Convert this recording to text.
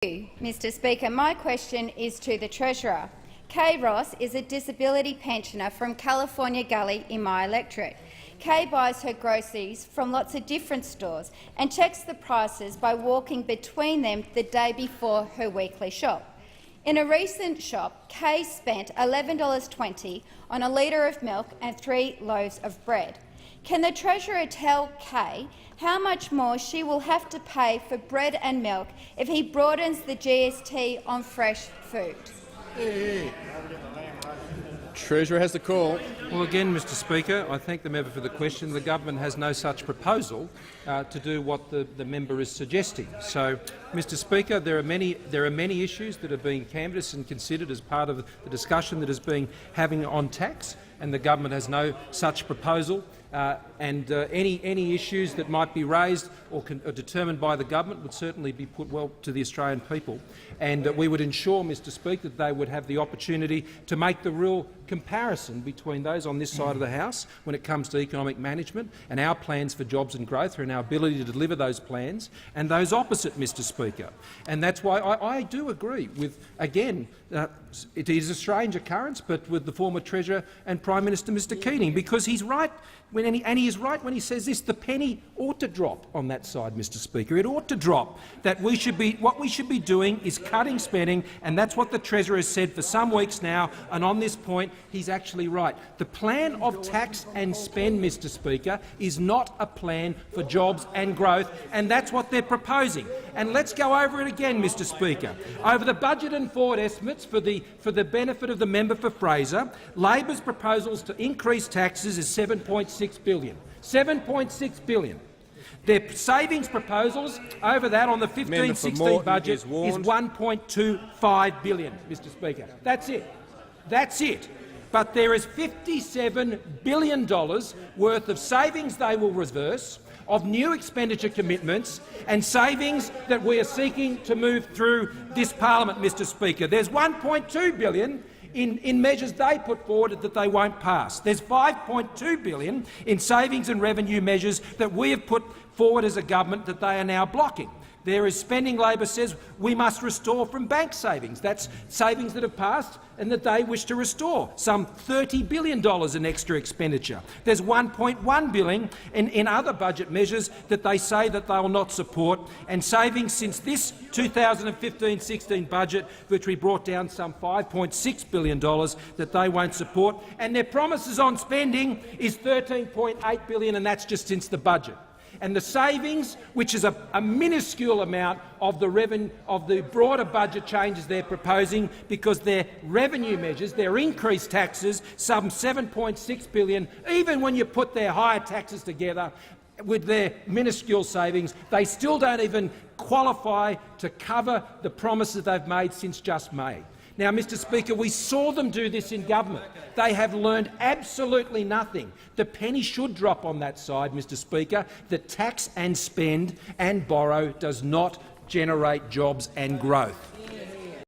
Mr Speaker, my question is to the Treasurer. Kay Ross is a disability pensioner from California Gully in my electorate. Kay buys her groceries from lots of different stores and checks the prices by walking between them the day before her weekly shop. In a recent shop, Kay spent $11.20 on a litre of milk and 3 loaves of bread. Can the Treasurer tell Kay how much more she will have to pay for bread and milk if he broadens the GST on fresh food? Treasurer has the call. Well, again, Mr Speaker, I thank the member for the question. The government has no such proposal to do what the member is suggesting. So, Mr Speaker, there are many issues that are being canvassed and considered as part of the discussion that is being having on tax, and the government has no such proposal. Any issues that might be raised or determined by the government would certainly be put well to the Australian people, and we would ensure, Mr Speaker, that they would have the opportunity to make the real comparison between those on this side of the House when it comes to economic management and our plans for jobs and growth and our ability to deliver those plans, and those opposite, Mr Speaker. And that's why I do agree with, again, it is a strange occurrence, but with the former Treasurer and Prime Minister Mr Keating, because he's right and he is right when he says this: the penny ought to drop on that side, Mr Speaker. It ought to drop. That what we should be doing is cutting spending, and that's what the Treasurer has said for some weeks now. And on this point, he's actually right. The plan of tax and spend, Mr Speaker, is not a plan for jobs and growth, and that's what they're proposing. And let's go over it again, Mr Speaker. Over the budget and forward estimates for the benefit of the member for Fraser, Labor's proposals to increase taxes is $7.6 billion. $7.6 billion. Their savings proposals over that on the 15-16 budget is $1.25 billion, Mr Speaker. That's it. That's it. But there is $57 billion worth of savings they will reverse, of new expenditure commitments and savings that we are seeking to move through this parliament, Mr Speaker. There's $1.2 billion in measures they put forward that they won't pass. There's $5.2 billion in savings and revenue measures that we have put forward as a government that they are now blocking. There is spending Labor says we must restore from bank savings. That's savings that have passed and that they wish to restore. Some $30 billion in extra expenditure. There's $1.1 billion in other budget measures that they say that they will not support, and savings since this 2015-16 budget, which we brought down some $5.6 billion that they won't support. And their promises on spending is $13.8 billion, and that's just since the budget. And the savings, which is a minuscule amount of the broader budget changes they're proposing, because their revenue measures, their increased taxes, some $7.6 billion, even when you put their higher taxes together with their minuscule savings, they still don't even qualify to cover the promises they've made since just May. Now, Mr Speaker, we saw them do this in government. They have learned absolutely nothing. The penny should drop on that side, Mr Speaker, that tax and spend and borrow does not generate jobs and growth.